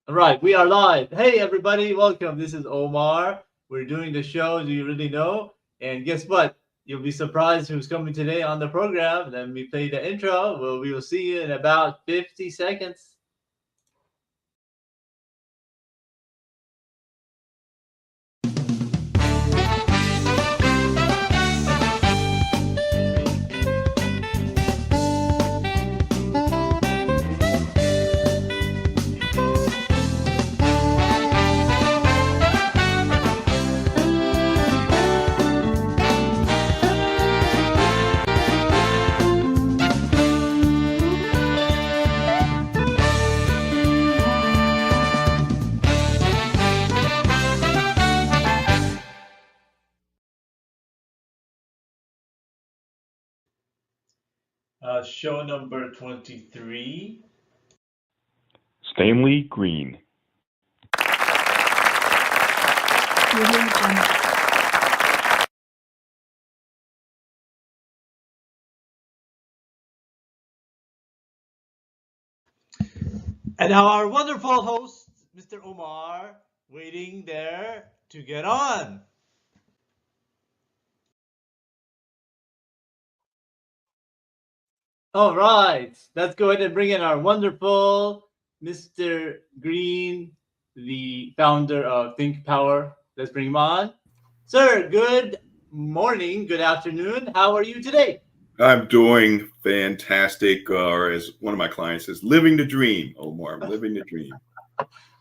All right, we are live. Hey, everybody, welcome. This is Omar. We're doing the show. Do you really know? And guess what? You'll be surprised who's coming today on the program. Then we play the intro. Well, we will see you in about 50 seconds. Show number 23. Stanley Green. And now our wonderful host, Mr. Omar, waiting there to get on. All right, let's go ahead and bring in our wonderful Mr. Green, the founder of Think Power. Let's bring him on. Sir, good morning, good afternoon. How are you today? I'm doing fantastic, or as one of my clients says, living the dream. Omar, I'm living the dream.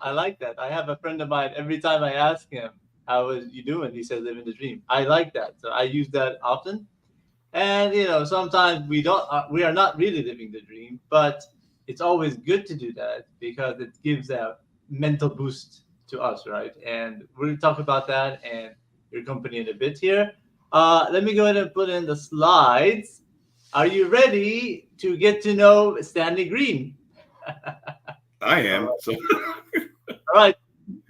I like that. I have a friend of mine, every time I ask him, how is you doing? He says, living the dream. I like that. So I use that often. And sometimes we are not really living the dream, but it's always good to do that because it gives a mental boost to us, right? And we'll talk about that and your company in a bit here. Let me go ahead and put in the slides. Are you ready to get to know Stanley Green? I am. So All right.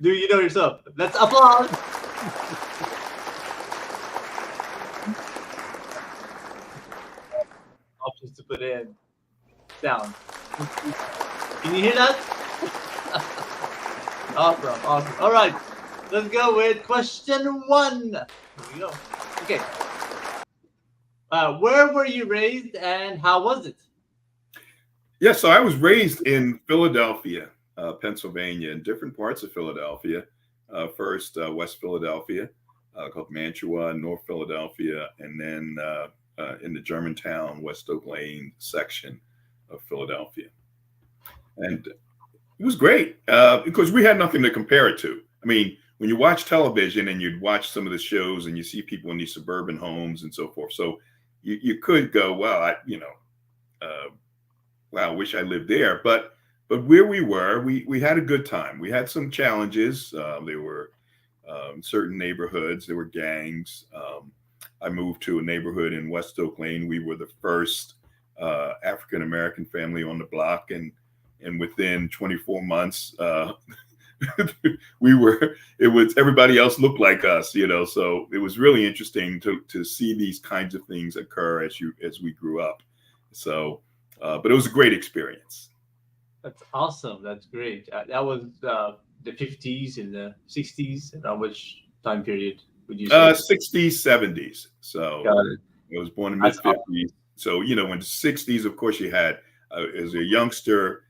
Do you know yourself? Let's applaud. Options to put in sound. Can you hear that? Awesome, awesome. All right, let's go with question one. Here we go. Okay. Where were you raised and how was it? yeah, so I was raised in Philadelphia, Pennsylvania, in different parts of Philadelphia. First, West Philadelphia, called Mantua, North Philadelphia, and then in the Germantown, West Oak Lane section of Philadelphia. And it was great because we had nothing to compare it to. I mean, when you watch television and you'd watch some of the shows and you see people in these suburban homes and so forth, so you could go, well, wow, I wish I lived there. But where we were, we had a good time. We had some challenges. There were certain neighborhoods, there were gangs. I moved to a neighborhood in West Oak Lane. We were the first African American family on the block, and within 24 months, it was everybody else looked like us, so it was really interesting to see these kinds of things occur as we grew up. So but it was a great experience. That's awesome. That's great. That was the 50s and the 60s. Which time period would you say? 60s, 70s. So Got it. I was born in mid That's 50s. So in the 60s, of course, you had as a youngster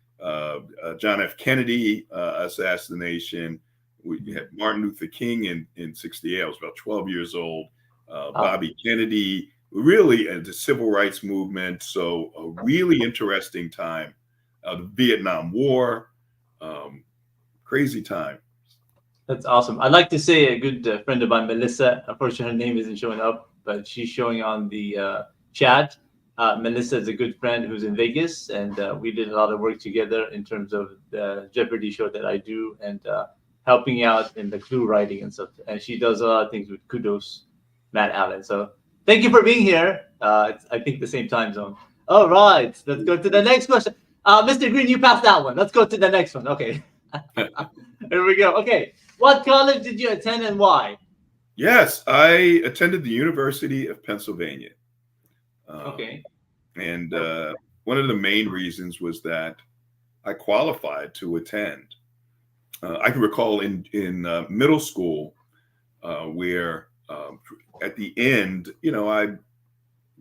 John F. Kennedy assassination. We had Martin Luther King in 68. I was about 12 years old. Bobby Kennedy, really the civil rights movement. So a really interesting time. The Vietnam War, crazy time. That's awesome. I'd like to say a good friend of mine, Melissa. Unfortunately, her name isn't showing up, but she's showing on the chat. Melissa is a good friend who's in Vegas, and we did a lot of work together in terms of the Jeopardy show that I do and helping out in the clue writing and stuff. And she does a lot of things with Kudos, Matt Allen. So thank you for being here. It's, I think, the same time zone. All right, let's go to the next question. Mr. Green, you passed that one. Let's go to the next one. Okay. Here we go. Okay. What college did you attend and why? Yes, I attended the University of Pennsylvania. Okay. And one of the main reasons was that I qualified to attend. I can recall in middle school where at the end, I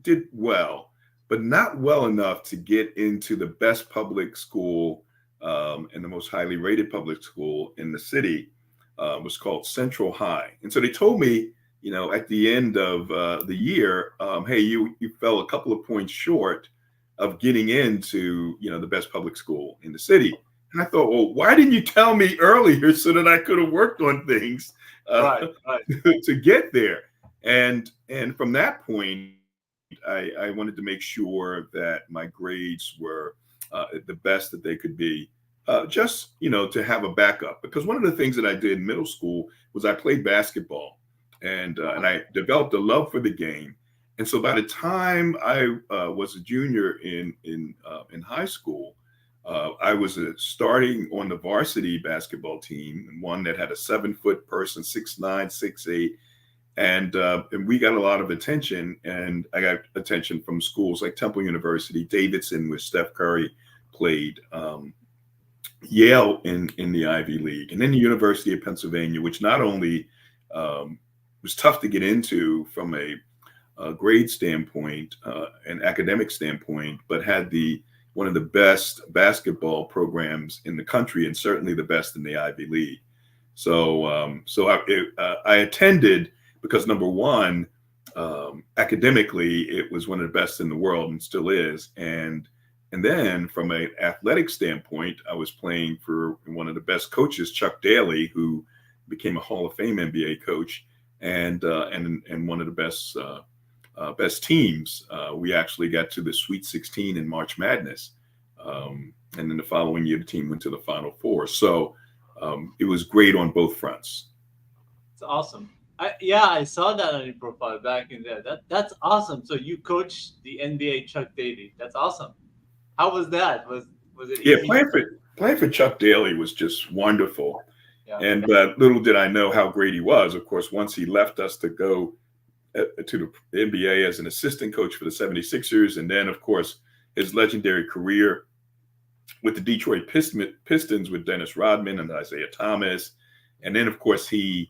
did well, but not well enough to get into the best public school and the most highly rated public school in the city. Was called Central High, and so they told me, at the end of the year, hey, you fell a couple of points short of getting into the best public school in the city. And I thought, well, why didn't you tell me earlier so that I could have worked on things Right, right. to get there? And from that point, I wanted to make sure that my grades were the best that they could be, just to have a backup. Because one of the things that I did in middle school was I played basketball, and I developed a love for the game. And so by the time I was a junior in high school, I was starting on the varsity basketball team, and one that had a 7-foot person, 6'9", 6'8", and we got a lot of attention. And I got attention from schools like Temple University, Davidson, where Steph Curry played, Yale in the Ivy League, and then the University of Pennsylvania, which not only was tough to get into from a grade standpoint, and academic standpoint, but had one of the best basketball programs in the country, and certainly the best in the Ivy League. So I attended because, number one, academically, it was one of the best in the world and still is. And then from an athletic standpoint, I was playing for one of the best coaches, Chuck Daly, who became a Hall of Fame NBA coach, and one of the best teams. We actually got to the Sweet 16 in March Madness. And then the following year, the team went to the Final Four. So it was great on both fronts. It's awesome. I saw that on your profile back in there. That's awesome. So you coached the NBA Chuck Daly. That's awesome. How was that? Was it easy? Yeah, playing for Chuck Daly was just wonderful. Yeah. And little did I know how great he was. Of course, once he left us to go to the NBA as an assistant coach for the 76ers, and then, of course, his legendary career with the Detroit Pistons with Dennis Rodman and Isaiah Thomas. And then, of course, he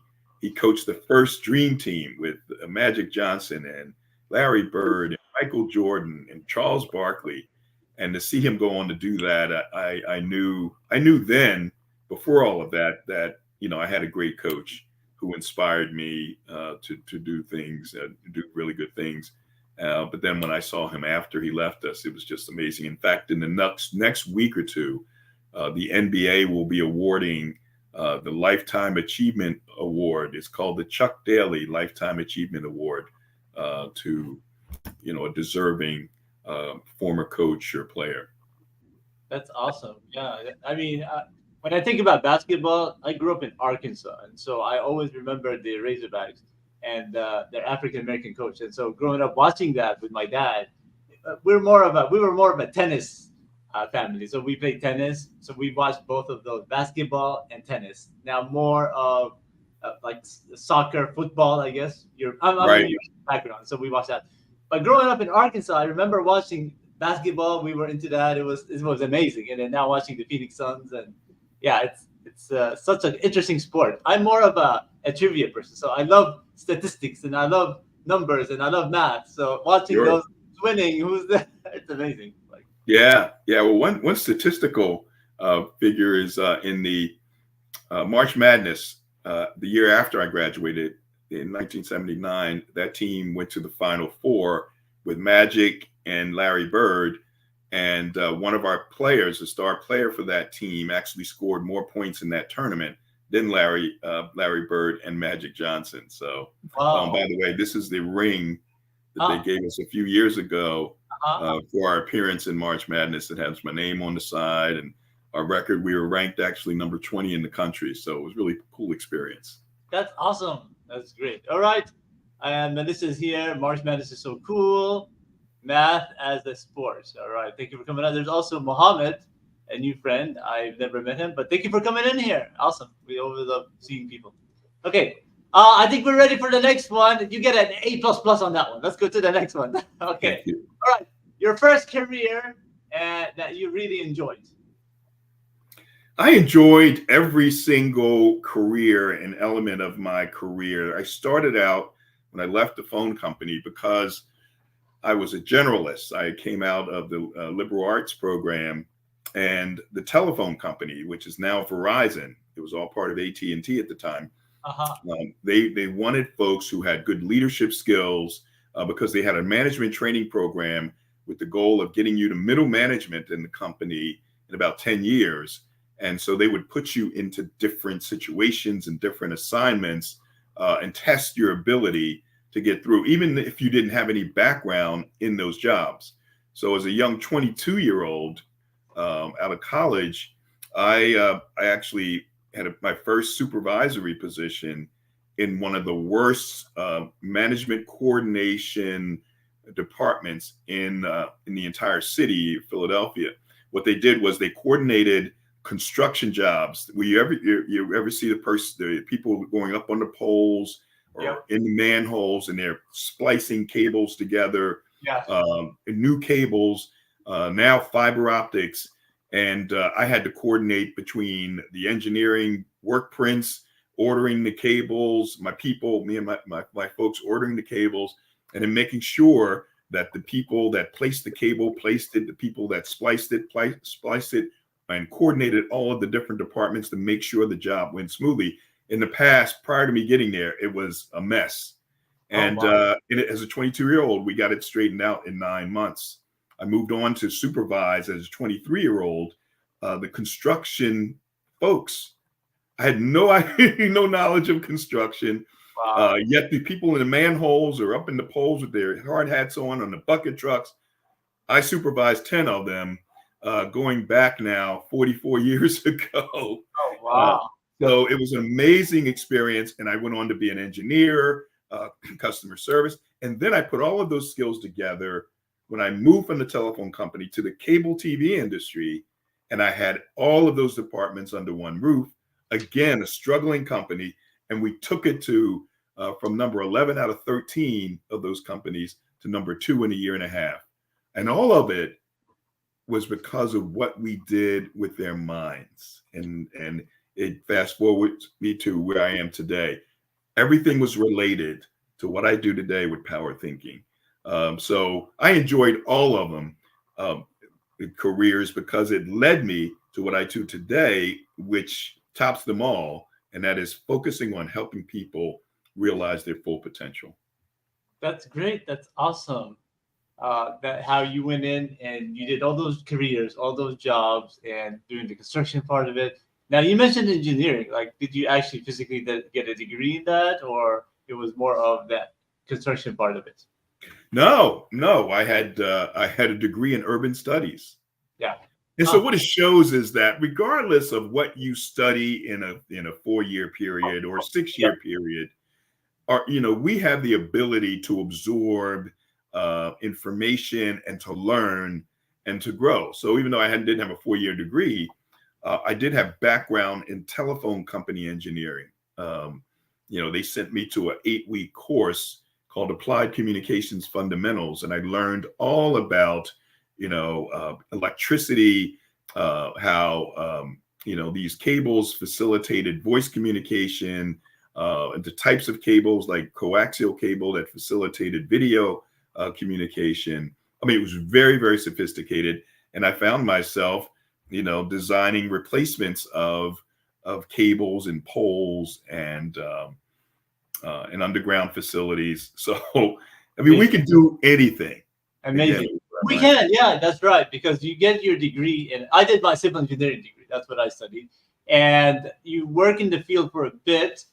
coached the first Dream Team with Magic Johnson and Larry Bird and Michael Jordan and Charles Barkley. And to see him go on to do that, I knew then, before all of that, I had a great coach who inspired me to do things, to do really good things. But then when I saw him after he left us, it was just amazing. In fact, in the next week or two, the NBA will be awarding the Lifetime Achievement Award. It's called the Chuck Daly Lifetime Achievement Award to a deserving former coach or player. That's awesome. Yeah, I mean, when I think about basketball, I grew up in Arkansas, and so I always remember the Razorbacks and their African American coach. And so growing up watching that with my dad, we were more of a tennis family. So we played tennis. So we watched both of those, basketball and tennis. Now more of like soccer, football, I guess. I'm Right. in your background, so we watched that. But growing up in Arkansas, I remember watching basketball. We were into that. It was amazing. And then now watching the Phoenix Suns, and yeah, it's such an interesting sport. I'm more of a trivia person, so I love statistics and I love numbers and I love math. So watching Sure. those winning, it's amazing. Like, Yeah. Well, one statistical figure is in the March Madness, the year after I graduated in 1979. That team went to the Final Four with Magic and Larry Bird. And one of our players, the star player for that team, actually scored more points in that tournament than Larry Bird and Magic Johnson. So, wow. by the way, this is the ring that they gave us a few years ago for our appearance in March Madness. It has my name on the side, and our record, we were ranked actually number 20 in the country. So it was really a cool experience. That's awesome. That's great. All right. And Melissa's here. March Madness is so cool. Math as a sport. All right. Thank you for coming on. There's also Mohammed, a new friend. I've never met him, but thank you for coming in here. Awesome. We always love seeing people. Okay. I think we're ready for the next one. You get an A++ on that one. Let's go to the next one. Okay. Thank you. All right. Your first career that you really enjoyed. I enjoyed every single career and element of my career. I started out when I left the phone company because I was a generalist. I came out of the liberal arts program and the telephone company, which is now Verizon. It was all part of AT&T at the time. Uh-huh. They wanted folks who had good leadership skills because they had a management training program with the goal of getting you to middle management in the company in about 10 years. And so they would put you into different situations and different assignments and test your ability to get through, even if you didn't have any background in those jobs. So as a young 22-year-old out of college, I actually had my first supervisory position in one of the worst management coordination departments in the entire city of Philadelphia. What they did was they coordinated construction jobs. Will you ever see the people going up on the poles or Yep. in the manholes and they're splicing cables together, Yeah. new cables, now fiber optics. And I had to coordinate between the engineering work prints, ordering the cables, my people, me and my folks ordering the cables, and then making sure that the people that placed the cable placed it, the people that spliced it, and coordinated all of the different departments to make sure the job went smoothly. In the past, prior to me getting there, it was a mess. And wow. as a 22-year-old, we got it straightened out in 9 months. I moved on to supervise as a 23-year-old the construction folks. I had no knowledge of construction. Wow. Yet the people in the manholes or up in the poles with their hard hats on the bucket trucks, I supervised 10 of them going back now 44 years ago. Oh, wow. So it was an amazing experience. And I went on to be an engineer, customer service. And then I put all of those skills together when I moved from the telephone company to the cable TV industry. And I had all of those departments under one roof. Again, a struggling company. And we took it to from number 11 out of 13 of those companies to number 2 in a year and a half. And all of it was because of what we did with their minds. And it fast forwards me to where I am today. Everything was related to what I do today with power thinking. So I enjoyed all of them careers because it led me to what I do today, which tops them all. And that is focusing on helping people realize their full potential. That's great. That's awesome. That how you went in and you did all those careers, all those jobs, and doing the construction part of it. Now you mentioned engineering. Like, did you actually physically get a degree in that, or it was more of that construction part of it? No, I had a degree in urban studies. Yeah. And so what it shows is that regardless of what you study in a 4-year period or a 6-year period, we have the ability to absorb information and to learn and to grow. So even though I didn't have a 4-year degree, I did have background in telephone company engineering. They sent me to an 8-week course called Applied Communications Fundamentals, and I learned all about electricity, how these cables facilitated voice communication, and the types of cables like coaxial cable that facilitated video communication. I mean, it was very, very sophisticated. And I found myself, designing replacements of cables and poles and underground facilities. So, I mean, we can do anything. Amazing. Again, We can, yeah, that's right. Because you get your degree, and I did my civil engineering degree. That's what I studied. And you work in the field for a bit,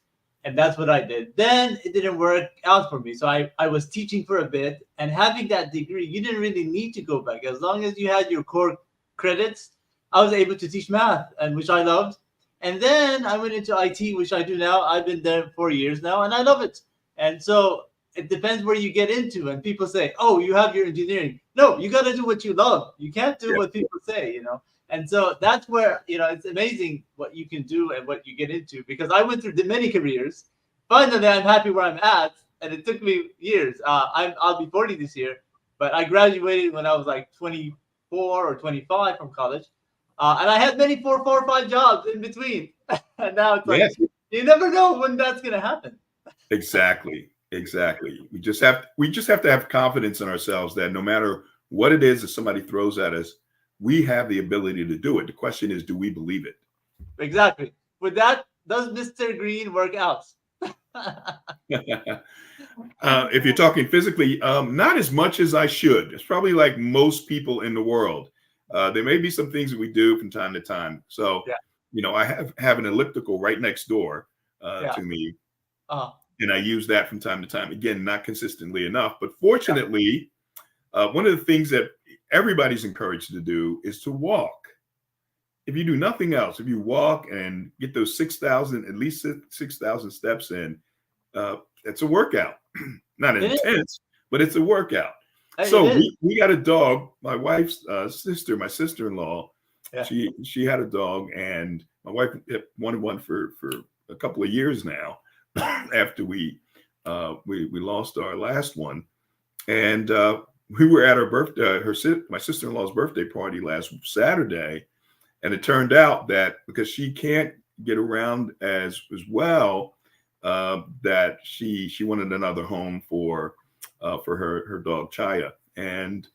and that's what I did. Then it didn't work out for me. So I was teaching for a bit, and having that degree, you didn't really need to go back. As long as you had your core credits, I was able to teach math, and which I loved. And then I went into IT, which I do now. I've been there 4 years now, and I love it. And so it depends where you get into. And people say, "Oh, you have your engineering." No, you got to do what you love. You can't do what people say, And so that's where, it's amazing what you can do and what you get into, because I went through many careers. Finally, I'm happy where I'm at. And it took me years. I'll be 40 this year, but I graduated when I was like 24 or 25 from college. And I had many four or five jobs in between. And now it's like Yes, you never know when that's gonna happen. exactly. Exactly. We just have to have confidence in ourselves that no matter what it is that somebody throws at us, we have the ability to do it. The question is, do we believe it? Exactly. With that, does Mr. Green work out? If you're talking physically, not as much as I should. It's probably like most people in the world. There may be some things that we do from time to time. So, Yeah. I have an elliptical right next door Yeah. to me, Uh, and I use that from time to time. Again, not consistently enough, but fortunately, one of the things that everybody's encouraged to do is to walk. If you do nothing else, if you walk and get those 6,000, at least 6,000 steps in, it's a workout. Not it is. intense, but it's a workout. It So is. we got a dog. My wife's sister, my sister-in-law, Yeah. she had a dog, and my wife wanted one for a couple of years now. After we lost our last one, and we were at her birthday, my sister-in-law's birthday party last Saturday, and it turned out that because she can't get around as well, that she wanted another home for her dog Chaya, and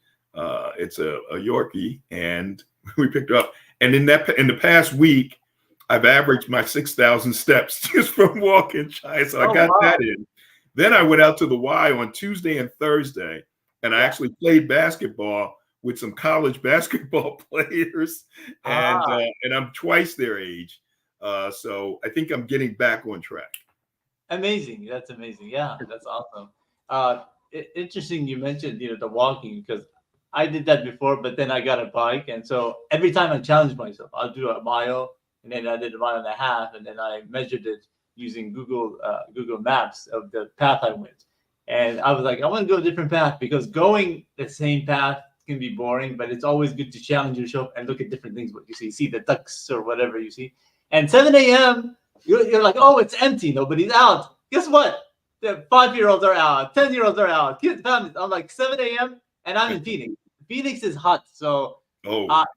it's a Yorkie, and we picked her up. And in the past week, I've averaged my 6,000 steps just from walking Chaya, so I got that in. Then I went out to the Y on Tuesday and Thursday, and I actually played basketball with some college basketball players, and I'm twice their age. So I think I'm getting back on track. Amazing. That's amazing. Yeah, that's awesome. Interesting you mentioned, the walking, because I did that before, but then I got a bike. And so every time I challenge myself, I'll do a mile, and then I did a mile and a half, and then I measured it using Google Maps of the path I went. And I was like, I want to go a different path, because going the same path can be boring, but it's always good to challenge yourself and look at different things. What you see the ducks or whatever you see. And 7 a.m., you're like, oh, it's empty. Nobody's out. Guess what? The 5-year-olds are out. 10-year-olds are out. Kids, families. I'm like 7 a.m. and I'm in Phoenix. Phoenix is hot. So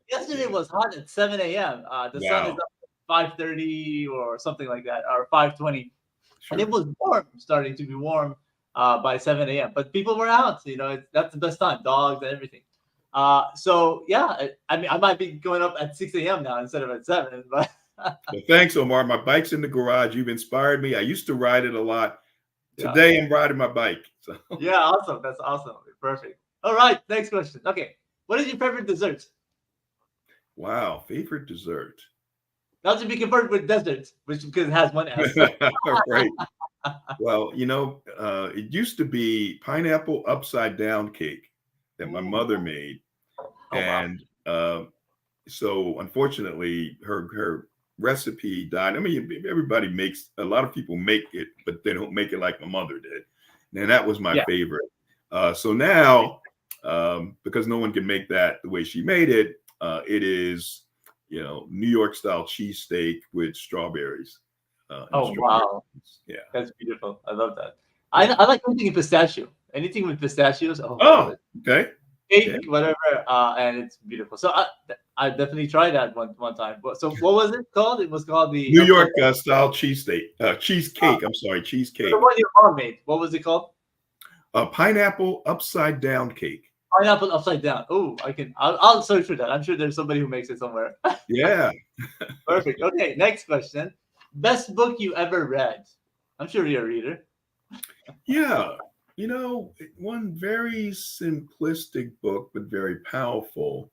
yesterday was hot at 7 a.m. The sun is up at 5:30 or something like that, or 5:20. Sure. And it was warm, starting to be warm by 7 a.m. But people were out. That's the best time. Dogs and everything. So yeah, I mean, I might be going up at 6 a.m. now instead of at 7, but. Well, thanks, Omar. My bike's in the garage. You've inspired me. I used to ride it a lot. Today I'm riding my bike. So. Yeah, awesome. That's awesome. Perfect. All right, next question. Okay, what is your favorite dessert? Wow, favorite dessert. Not to be converted with desert, because it has one S. Right. Well, it used to be pineapple upside down cake that my mother made, and so unfortunately, her recipe died. I mean, a lot of people make it, but they don't make it like my mother did. And that was my favorite. So now, because no one can make that the way she made it, it is, New York style cheesesteak with strawberries. Wow. Yeah. That's beautiful. I love that. I like anything in pistachio. Anything with pistachios. Oh, okay. Cake, whatever, and it's beautiful. So I definitely tried that one time. So what was it called? It was called the New York style cheesesteak, cheesecake. I'm sorry, cheesecake. The one your mom made. What was it called? Pineapple upside down cake. Pineapple upside down. Oh, I'll search for that. I'm sure there's somebody who makes it somewhere. Yeah. Perfect. Okay, next question. Best book you ever read? I'm sure you're a reader. Yeah. One very simplistic book, but very powerful.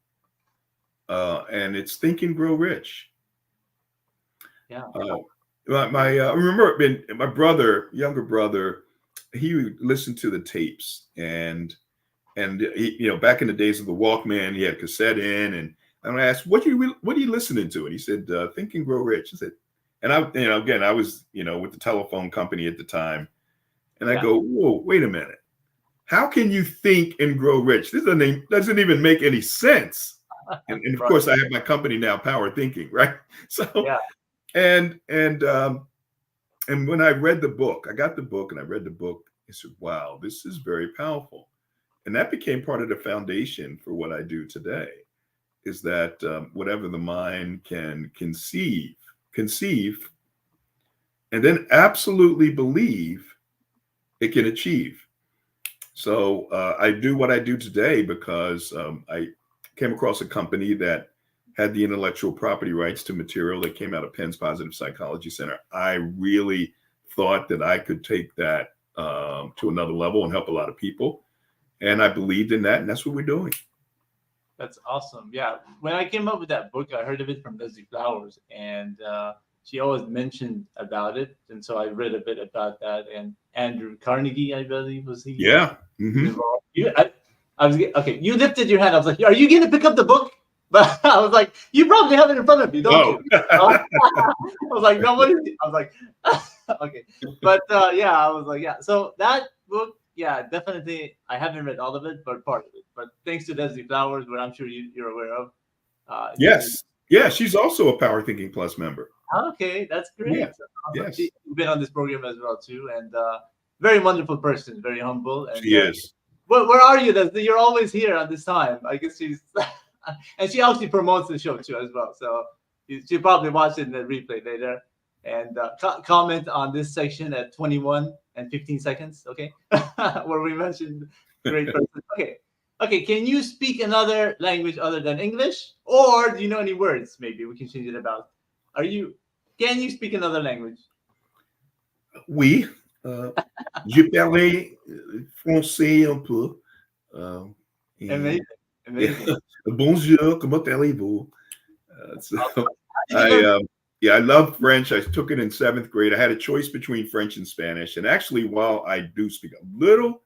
And it's Think and Grow Rich. Yeah. I remember my younger brother, he listened to the tapes, and he, back in the days of the Walkman, he had cassette in, and I asked, what are you listening to? And he said, Think and Grow Rich. I said, and I was, with the telephone company at the time. And I go, whoa, wait a minute. How can you think and grow rich? This doesn't even make any sense. And of course, I have my company now, Power Thinking, right? So, and when I read the book, I got the book and I read the book. I said, wow, this is very powerful. And that became part of the foundation for what I do today. is that whatever the mind can conceive, and then absolutely believe, it can achieve. So I do what I do today because I came across a company that had the intellectual property rights to material that came out of Penn's Positive Psychology Center. I really thought that I could take that to another level and help a lot of people. And I believed in that, and that's what we're doing. That's awesome. Yeah. When I came up with that book, I heard of it from Leslie Flowers, and she always mentioned about it. And so I read a bit about that. And Andrew Carnegie, I believe, was he? Yeah. Mm-hmm. Involved. I was okay. You lifted your hand. I was like, "Are you going to pick up the book?" But I was like, "You probably have it in front of you, don't you?" I was like, "No, what is it?" I was like, "Okay," but yeah, I was like, "Yeah." So that book, yeah, definitely. I haven't read all of it, but part of it. But thanks to Leslie Flowers, what I'm sure you're aware of. Yes. Yeah, she's also a Power Thinking Plus member. Okay, that's great. Yeah. Awesome. Yes. She's been on this program as well too, and very wonderful person, very humble. And She is. where are you, Leslie? You're always here on this time. I guess she's, and she actually promotes the show too as well. So she'll probably watch it in the replay later, and comment on this section at 21 and 15 seconds. Okay, where we mentioned great person. Okay. Can you speak another language other than English, or do you know any words? Maybe we can change it about. Can you speak another language? Oui. Je parlais français un peu. Amazing. Yeah. Bonjour, comment allez-vous? I love French. I took it in 7th grade. I had a choice between French and Spanish. And actually, while I do speak a little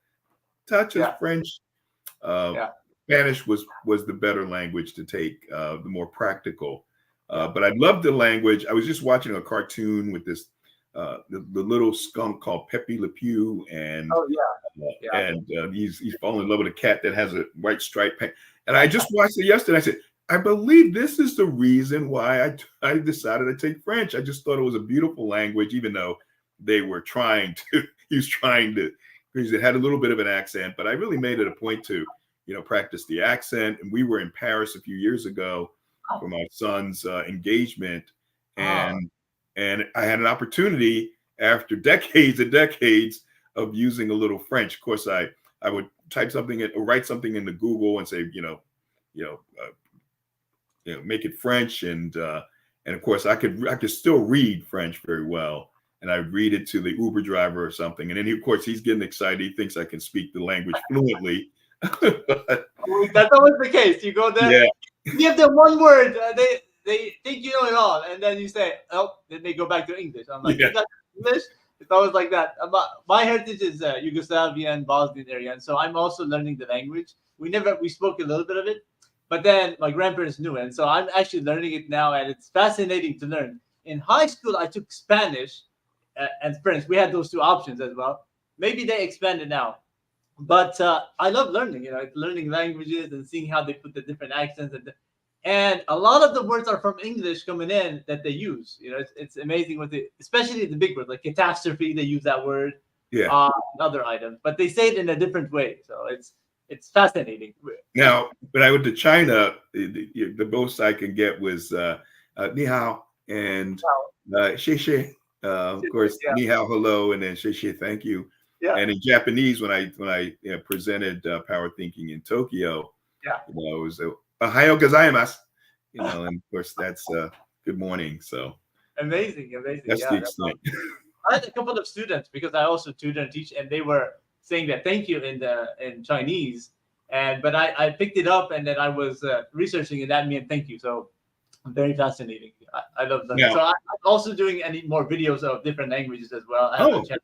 touch of French, Spanish was the better language to take, the more practical. But I loved the language. I was just watching a cartoon with this the little skunk called Pepe Le Pew, and he's fallen in love with a cat that has a white stripe paint. And I just watched it yesterday. I said, I believe this is the reason why I decided to take French. I just thought it was a beautiful language, even though they were trying to. He had a little bit of an accent, but I really made it a point to, practice the accent. And we were in Paris a few years ago for my son's engagement, and I had an opportunity after decades and decades of using a little French. Of course, I would type something or write something into Google and say, make it French, and of course I could still read French very well, and I'd read it to the Uber driver or something, and then he's getting excited. He thinks I can speak the language fluently. That's always the case. You go there, you give them one word, they think you know it all, and then you say, "Oh," then they go back to English. I'm like, "You got English?" It's always like that. My heritage is Yugoslavian, Bosnian area, and so I'm also learning the language. We spoke a little bit of it, but then my grandparents knew it, and so I'm actually learning it now, and it's fascinating to learn. In high school, I took Spanish and French. We had those two options as well. Maybe they expanded now, but I love learning. Learning languages and seeing how they put the different accents and a lot of the words are from English coming in that they use. It's amazing especially the big words like catastrophe. They use that word. And other items, but they say it in a different way. So it's fascinating. Now, when I went to China, the most I can get was ni hao and xie xie. Of course, ni hao, hello, and then xie xie, thank you. Yeah. And in Japanese, when I presented Power Thinking in Tokyo, it was Ohayo gozaimasu, and of course that's good morning. So amazing. That's the extent. I had a couple of students because I also tutor and teach, and they were saying that thank you in Chinese, but I picked it up and then I was researching and that meant thank you. So very fascinating. I love that. So I'm also doing any more videos of different languages as well. I have a channel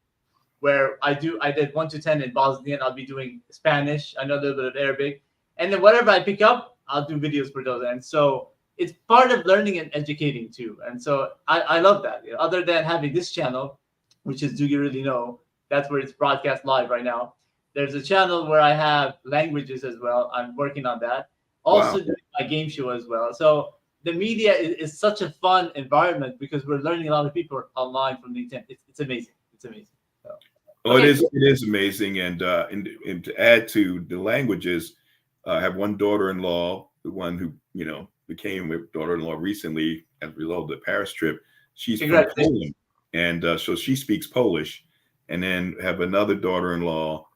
where I did 1 to 10 in Bosnian. I'll be doing Spanish. I know a little bit of Arabic, and then whatever I pick up, I'll do videos for those. And so it's part of learning and educating too. And so I love that. Other than having this channel, which is Do You Really Know? That's where it's broadcast live right now. There's a channel where I have languages as well. I'm working on that. Also doing my game show as well. So the media is such a fun environment because we're learning a lot of people online from the internet. It's amazing. It's amazing. So, it is amazing. And to add to the languages, I have one daughter-in-law the one who became my daughter-in-law recently as a result of the Paris trip. She's from Congratulations. Poland, and so she speaks Polish. And then have another daughter-in-law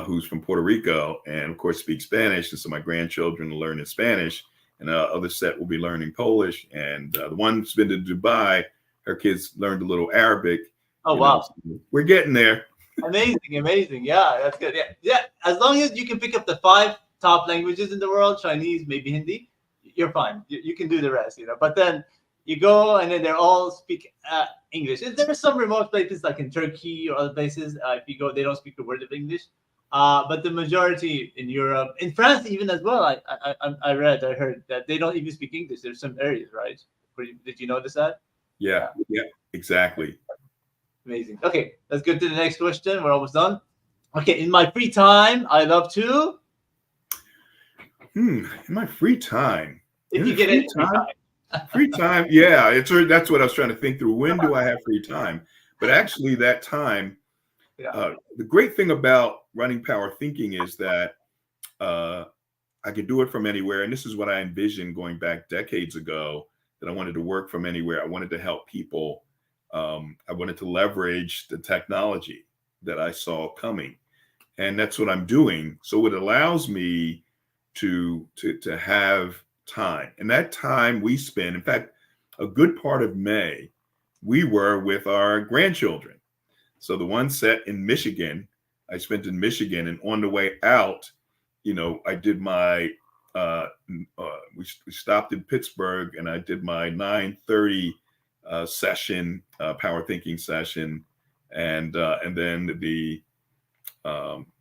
who's from Puerto Rico, and of course speaks Spanish. And so my grandchildren are learning Spanish, and other set will be learning Polish. And the one who's been to Dubai, her kids learned a little Arabic. Oh, wow. So we're getting there. Amazing. Yeah, that's good. Yeah. As long as you can pick up the 5 top languages in the world, Chinese, maybe Hindi, you're fine. You can do the rest, But then you go and then they all speak English. There are some remote places like in Turkey or other places. If you go, they don't speak a word of English. But the majority in Europe, in France even as well, I heard that they don't even speak English. There's some areas, right? Did you notice that? Yeah, exactly. Amazing. Okay, let's go to the next question. We're almost done. Okay, in my free time, I love to. In my free time. If you get any free time. Free time, yeah. That's what I was trying to think through. When do I have free time? But actually, that time, the great thing about running Power Thinking is that I could do it from anywhere. And this is what I envisioned going back decades ago, that I wanted to work from anywhere. I wanted to help people. I wanted to leverage the technology that I saw coming. And that's what I'm doing. So it allows me to have time. And that time we spend, in fact, a good part of May, we were with our grandchildren. So the one set in Michigan, I spent in Michigan, and on the way out, I did my, we stopped in Pittsburgh, and I did my 9:30 session, Power Thinking session. And then the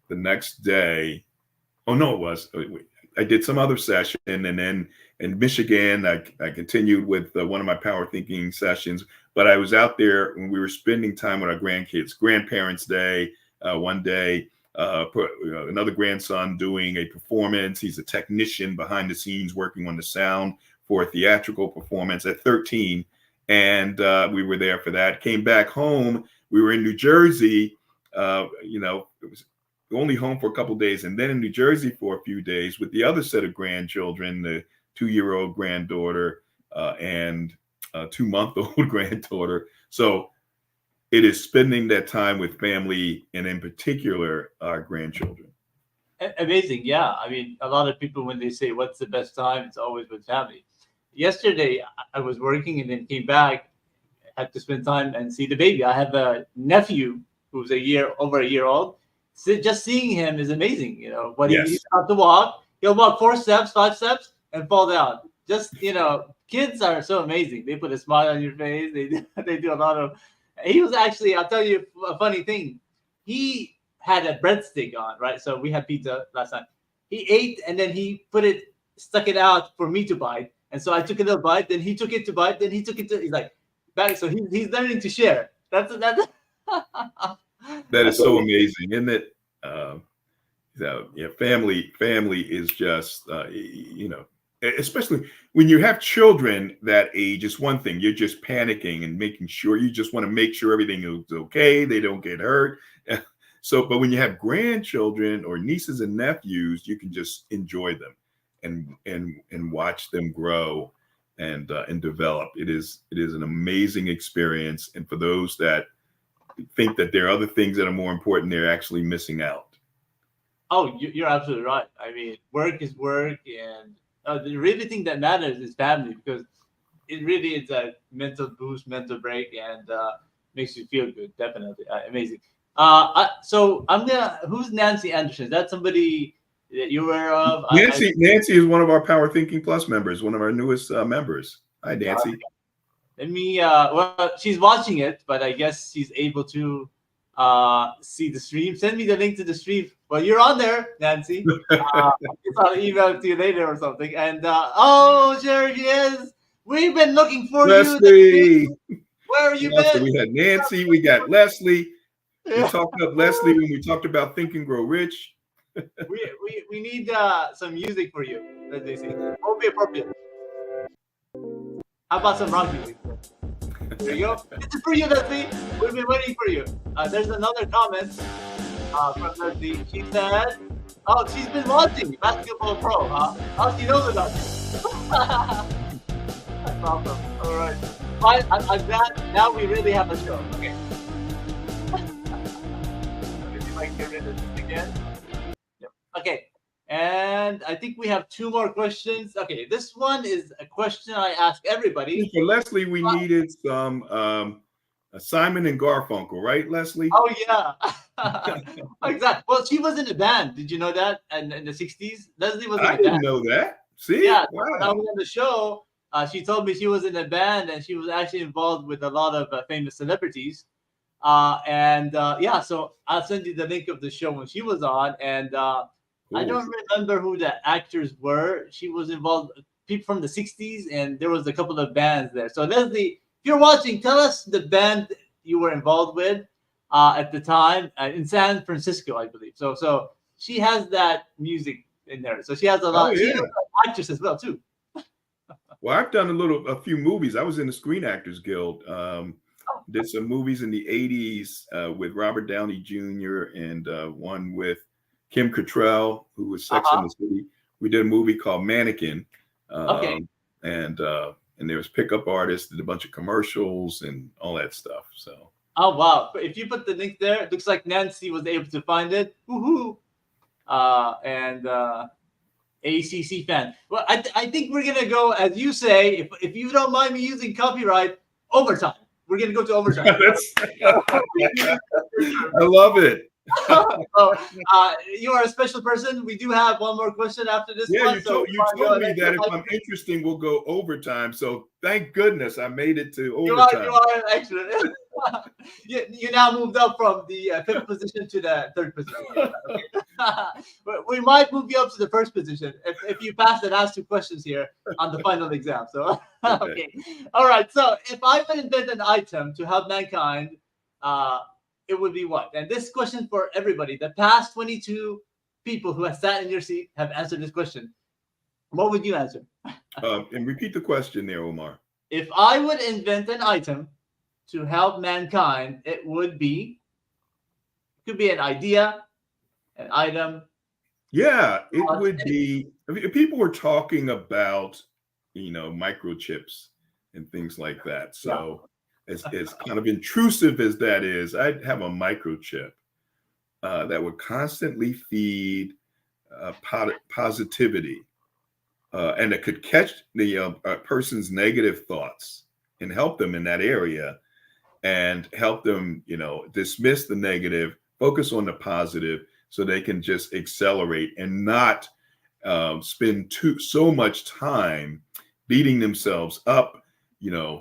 next day, I did some other session, and then in Michigan, I continued with one of my Power Thinking sessions. But I was out there when we were spending time with our grandkids. Grandparents' Day, one day, another grandson doing a performance. He's a technician behind the scenes working on the sound for a theatrical performance at 13. And we were there for that. Came back home. We were in New Jersey. It was only home for a couple of days, and then in New Jersey for a few days with the other set of grandchildren, the 2-year-old granddaughter and 2-month-old granddaughter. So it is spending that time with family, and in particular, our grandchildren. Amazing. Yeah. I mean, a lot of people, when they say, what's the best time? It's always with family. Yesterday, I was working and then came back, had to spend time and see the baby. I have a nephew who's over a year old. So just seeing him is amazing. When he's out to walk, he'll walk 4 steps, 5 steps, and fall down. Just, kids are so amazing. They put a smile on your face. They do a lot of. He was actually, I'll tell you a funny thing. He had a breadstick on, right? So we had pizza last night. He ate, and then he stuck it out for me to bite. And so I took a little bite, then he took it to bite, then he took it to, he's like, back. So he's learning to share. That's That is so amazing, isn't it? Family is just, especially when you have children that age, it's one thing. You're just panicking and making sure, you just want to make sure everything is okay. They don't get hurt. But when you have grandchildren or nieces and nephews, you can just enjoy them and watch them grow and develop. It is an amazing experience. And for those that think that there are other things that are more important, they're actually missing out. Oh, you're absolutely right. I mean, work is work, and the really thing that matters is family, because it really is a mental boost, mental break, and makes you feel good. Definitely amazing. So who's Nancy Anderson? Is that somebody that you're aware of? Nancy is one of our Power Thinking Plus members, one of our newest members. Hi, Nancy. Let me. Well, she's watching it, but I guess she's able to see the stream. Send me the link to the stream. Well, you're on there, Nancy. I'll email it to you later or something. And there she is. We've been looking for Leslie. you. Where are you Leslie, been? we had Nancy. We got Leslie. We talked about Leslie when we talked about Think and Grow Rich. we need some music for you. Let me see. What would be appropriate? How about some rock music? There you go. This is for you, Leslie. We've been waiting for you. There's another comment from Leslie. She said, Oh, she's been watching Basketball Pro, huh? Oh, she knows about you. That's awesome. All right. Fine. I'm glad. Now we really have a show. Okay. Let me see if I can get rid of this again. Yep. Okay. And I think we have two more questions. Okay, this one is a question I ask everybody. For Leslie, we needed some Simon and Garfunkel, right, Leslie? Oh yeah, exactly. Well, she was in a band. Did you know that? And in the '60s, Leslie was in a I band. didn't know that. See? Yeah, Wow. when I was on the show, she told me she was in a band and she was actually involved with a lot of famous celebrities. Yeah, so I'll send you the link of the show when she was on. And I Cool. don't remember who the actors were. She was involved, people from the '60s, and there was a couple of bands there. So Leslie, if you're watching, tell us the band you were involved with at the time in San Francisco, I believe. So she has that music in there. So she has a Oh, lot. She yeah. was an actress as well too. Well, I've done a few movies. I was in the Screen Actors Guild. Did some movies in the '80s with Robert Downey Jr. and one with Kim Cattrall, who was Sex in the City. We did a movie called Mannequin. Okay. And there was Pickup Artists, did a bunch of commercials and all that stuff. So. Oh wow! If you put the link there, it looks like Nancy was able to find it. Woohoo! And ACC fan. Well, I think we're gonna go, as you say, if you don't mind me using copyright, overtime. We're gonna go to overtime. I love it. So, you are a special person. We do have one more question after this. Yeah, one, you told me that if I'm interesting, we'll go overtime. So thank goodness I made it to overtime. You are excellent. you now moved up from the fifth position to the third position. Okay. But we might move you up to the first position if you pass the last two questions here on the final exam. So okay. All right. So if I would invent an item to help mankind, it would be what? And this question for everybody. The past 22 people who have sat in your seat have answered this question. What would you answer? And repeat the question there, Omar. If I would invent an item to help mankind, it would be, could be an idea, an item. Yeah, it would be. I mean, people were talking about, microchips and things like that. So as kind of intrusive as that is, I'd have a microchip that would constantly feed positivity and it could catch the person's negative thoughts and help them in that area and help them, dismiss the negative, focus on the positive so they can just accelerate and not spend so much time beating themselves up,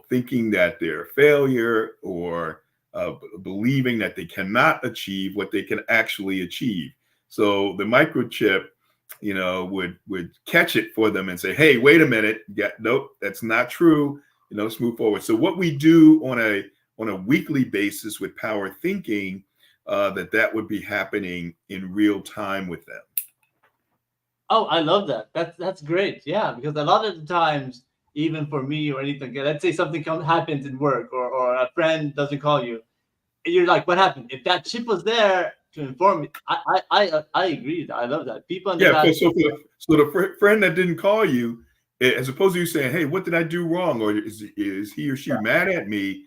thinking that they're a failure or believing that they cannot achieve what they can actually achieve. So the microchip, would catch it for them and say, hey, wait a minute. Nope, that's not true. Let's move forward. So what we do on a weekly basis with power thinking, that would be happening in real time with them. Oh, I love that. That's great. Yeah, because a lot of the times, even for me or anything, let's say something happens in work or a friend doesn't call you, you're like, what happened? If that chip was there to inform me, I agree. I love that. People understand. Yeah. So the friend that didn't call you, as opposed to you saying, hey, what did I do wrong? Or is he or she mad at me?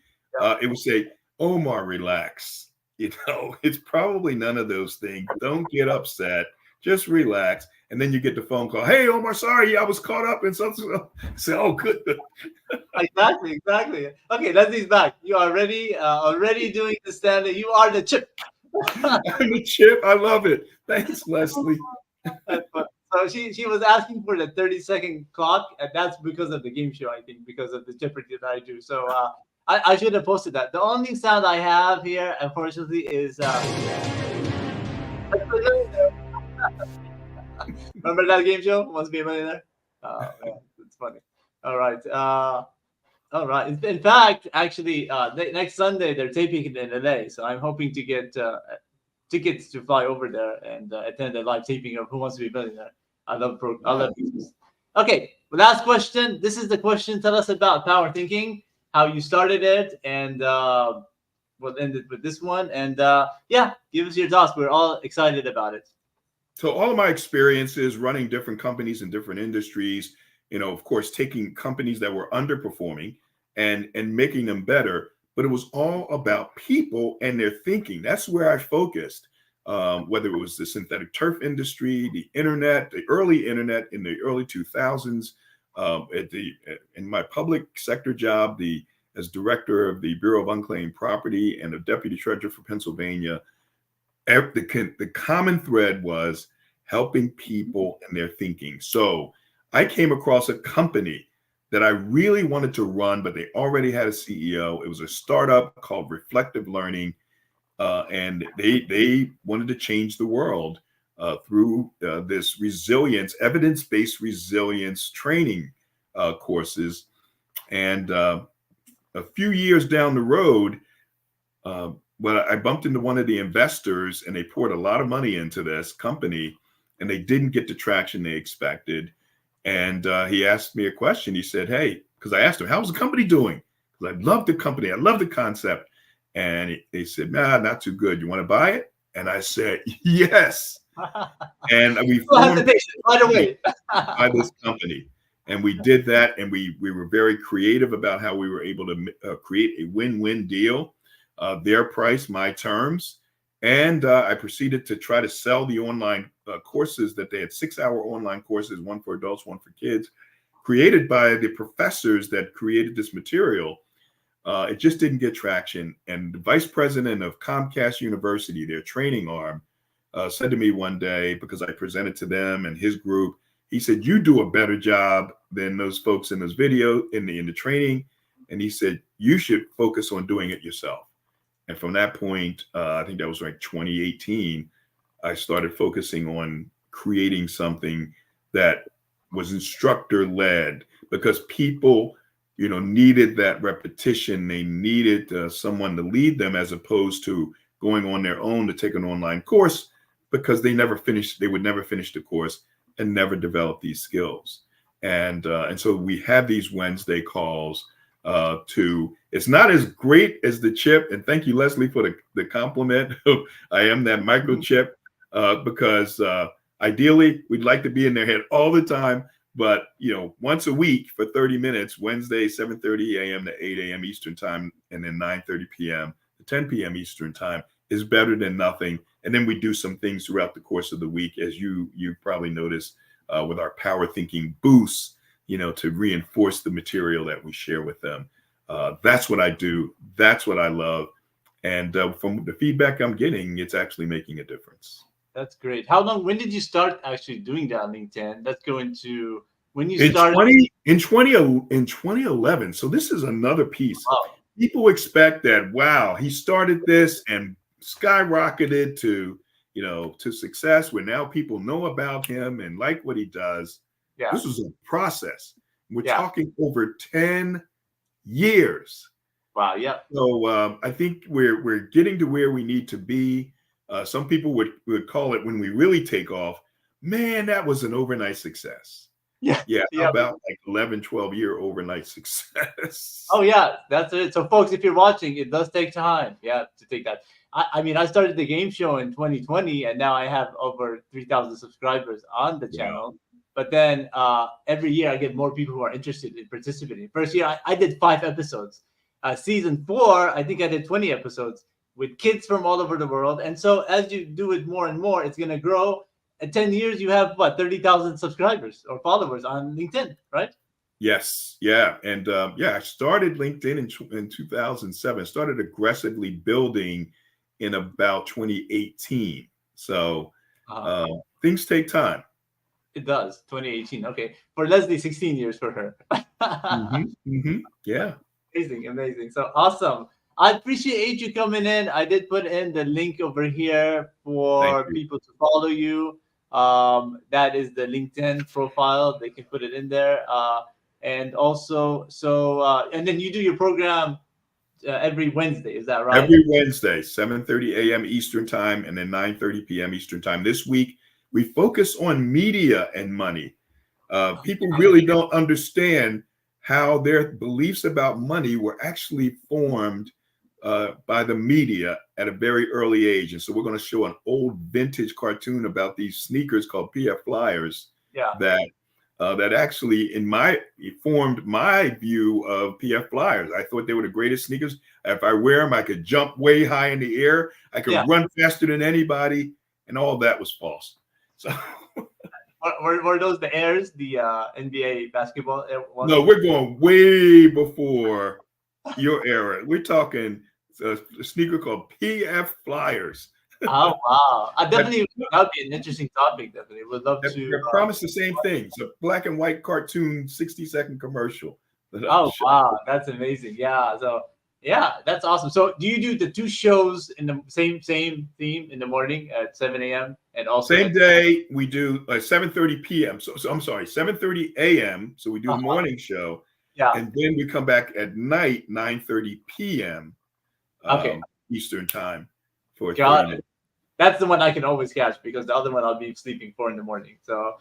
It would say, Omar, relax. It's probably none of those things. Don't get upset. Just relax. And then you get the phone call. Hey, Omar, sorry, I was caught up in something. Say, oh, good. Exactly. Okay, Leslie's back. You are already doing the standard. You are the chip. I'm the chip. I love it. Thanks, Leslie. So she was asking for the 30-second clock, and that's because of the game show, I think, because of the Jeopardy that I do. So I should have posted that. The only sound I have here, unfortunately, is remember that game show? Must Be a Millionaire? It's funny. All right. All right. In fact, actually, next Sunday they're taping it in LA, so I'm hoping to get tickets to fly over there and attend a live taping of Who Wants to Be a Millionaire. I love business. Okay, last question. This is the question. Tell us about power thinking, how you started it, and we'll end it with this one. And give us your thoughts. We're all excited about it. So all of my experiences running different companies in different industries, of course, taking companies that were underperforming and making them better, but it was all about people and their thinking. That's where I focused. Whether it was the synthetic turf industry, the internet, the early internet in the early 2000s, in my public sector job, as director of the Bureau of Unclaimed Property and the deputy treasurer for Pennsylvania, the common thread was helping people and their thinking. So I came across a company that I really wanted to run, but they already had a CEO. It was a startup called Reflective Learning, and they wanted to change the world through this resilience, evidence-based resilience training courses. And a few years down the road, I bumped into one of the investors, and they poured a lot of money into this company, and they didn't get the traction they expected. And he asked me a question. He said, "Hey," because I asked him, "How's the company doing?" Because I love the company, I love the concept. And they said, "Nah, not too good. You want to buy it?" And I said, "Yes." And we formed right away by this company. And we did that, and we were very creative about how we were able to create a win-win deal. Their price, my terms. And I proceeded to try to sell the online courses that they had, 6-hour online courses, one for adults, one for kids, created by the professors that created this material. It just didn't get traction. And the vice president of Comcast University, their training arm, said to me one day, because I presented to them and his group, he said, "You do a better job than those folks in this video, in the training." And he said, "You should focus on doing it yourself." And from that point, I think that was like 2018, I started focusing on creating something that was instructor led, because people, needed that repetition. They needed someone to lead them, as opposed to going on their own to take an online course, because they would never finish the course and never develop these skills. And so we have these Wednesday calls. It's not as great as the chip, and thank you, Leslie, for the compliment. I am that microchip, because ideally we'd like to be in their head all the time, but once a week for 30 minutes, Wednesday, 7:30 a.m. to 8 a.m. Eastern time, and then 9:30 p.m. to 10 p.m. Eastern time is better than nothing. And then we do some things throughout the course of the week, as you probably noticed, with our power thinking boosts, to reinforce the material that we share with them. That's what I do. That's what I love. And from the feedback I'm getting, it's actually making a difference. That's great. When did you start actually doing that on LinkedIn? Let's go into when you in started. In 2011. So this is another piece. Wow. People expect that, wow, he started this and skyrocketed to success, where now people know about him and like what he does. Yeah. This was a process. We're talking over 10 years. Wow. Yeah. So I think we're getting to where we need to be. Some people would call it, when we really take off, man, that was an overnight success. Yeah. How about like 11, 12-year overnight success? Oh yeah, that's it. So folks, if you're watching, it does take time. Yeah, to take that. I mean, I started the game show in 2020, and now I have over 3,000 subscribers on the channel. But then every year I get more people who are interested in participating. First year I did 5 episodes. Season 4, I think I did 20 episodes with kids from all over the world. And so as you do it more and more, it's going to grow. In 10 years, you have 30,000 subscribers or followers on LinkedIn, right? Yes. Yeah. And I started LinkedIn in 2007, started aggressively building in about 2018. So things take time. It does. 2018. Okay. For Leslie, 16 years for her. Yeah. Amazing. So awesome. I appreciate you coming in. I did put in the link over here for people to follow you. That is the LinkedIn profile. They can put it in there. And also, and then you do your program every Wednesday. Is that right? Every Wednesday, 7:30 a.m. Eastern time, and then 9:30 p.m. Eastern time. This week, we focus on media and money. People really don't understand how their beliefs about money were actually formed by the media at a very early age. And so we're going to show an old vintage cartoon about these sneakers called PF Flyers that actually formed my view of PF Flyers. I thought they were the greatest sneakers. If I wear them, I could jump way high in the air. I could run faster than anybody, and all that was false. So were those the Airs, the NBA basketball? No, we're going way before your era. We're talking a sneaker called PF Flyers. Oh wow! That would be an interesting topic. Definitely, would love to. I promise the same thing. It's a black and white cartoon, 60-second commercial. Oh wow, that's amazing! Yeah, so yeah, that's awesome. So, do you do the two shows in the same theme in the morning at 7 a.m. and also same day? We do 7:30 p.m. So I'm sorry, 7:30 a.m. So we do a morning show. Yeah, and then we come back at night, 9:30 p.m. Eastern time for 30 minutes. That's the one I can always catch because the other one I'll be sleeping for in the morning. So,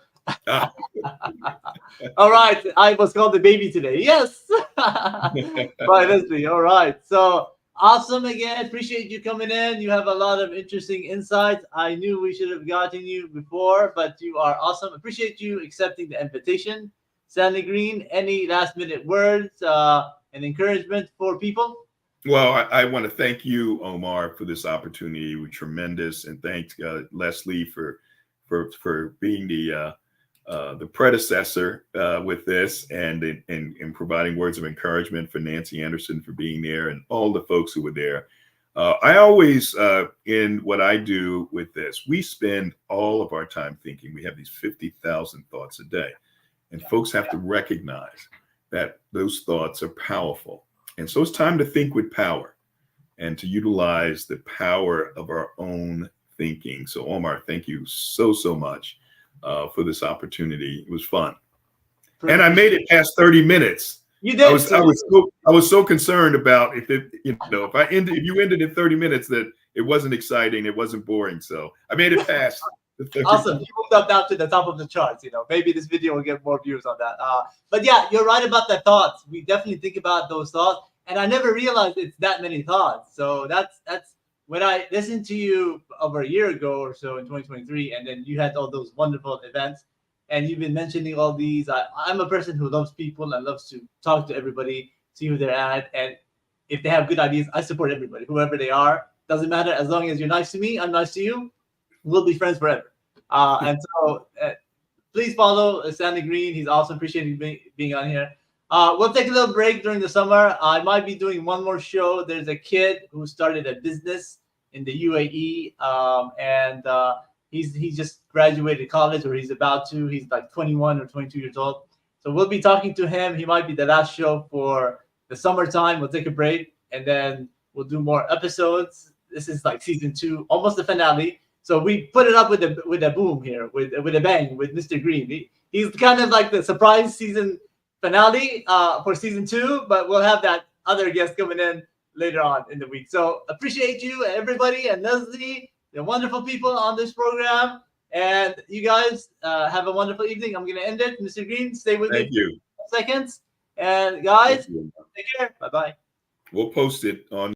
all right, I was called the baby today. Yes, by Leslie. All right, so awesome again. Appreciate you coming in. You have a lot of interesting insights. I knew we should have gotten you before, but you are awesome. Appreciate you accepting the invitation. Stanley Green, any last minute words and encouragement for people? Well, I want to thank you, Omar, for this opportunity. You were tremendous, and thanks Leslie for being the predecessor with this, and in providing words of encouragement for Nancy Anderson for being there, and all the folks who were there. I always, in what I do with this, we spend all of our time thinking. We have these 50,000 thoughts a day, and folks have to recognize that those thoughts are powerful. And so it's time to think with power and to utilize the power of our own thinking. So, Omar, thank you so much for this opportunity. It was fun. And I made it past 30 minutes. You did. I was so concerned about if you ended in 30 minutes that it wasn't exciting, it wasn't boring. So I made it past. Awesome. You moved up now to the top of the charts. Maybe this video will get more views on that. But yeah, you're right about the thoughts. We definitely think about those thoughts. And I never realized it's that many thoughts. So that's when I listened to you over a year ago or so in 2023, and then you had all those wonderful events, and you've been mentioning all these. I'm a person who loves people and loves to talk to everybody, see who they're at, and if they have good ideas, I support everybody, whoever they are. Doesn't matter, as long as you're nice to me, I'm nice to you. We'll be friends forever. And so please follow Stanley Green. He's awesome. Appreciate you being on here. We'll take a little break during the summer. I might be doing one more show. There's a kid who started a business in the UAE, and he just graduated college, or he's about to. He's like 21 or 22 years old. So we'll be talking to him. He might be the last show for the summertime. We'll take a break, and then we'll do more episodes. This is like season 2, almost the finale. So we put it up with a boom here, with a bang, with Mr. Green. He's kind of like the surprise season finale for season 2, but we'll have that other guest coming in later on in the week. So appreciate you, everybody, and Leslie, the wonderful people on this program. And you guys have a wonderful evening. I'm going to end it. Mr. Green, stay with me. Thank you. Seconds. And guys, take care. Bye-bye. We'll post it on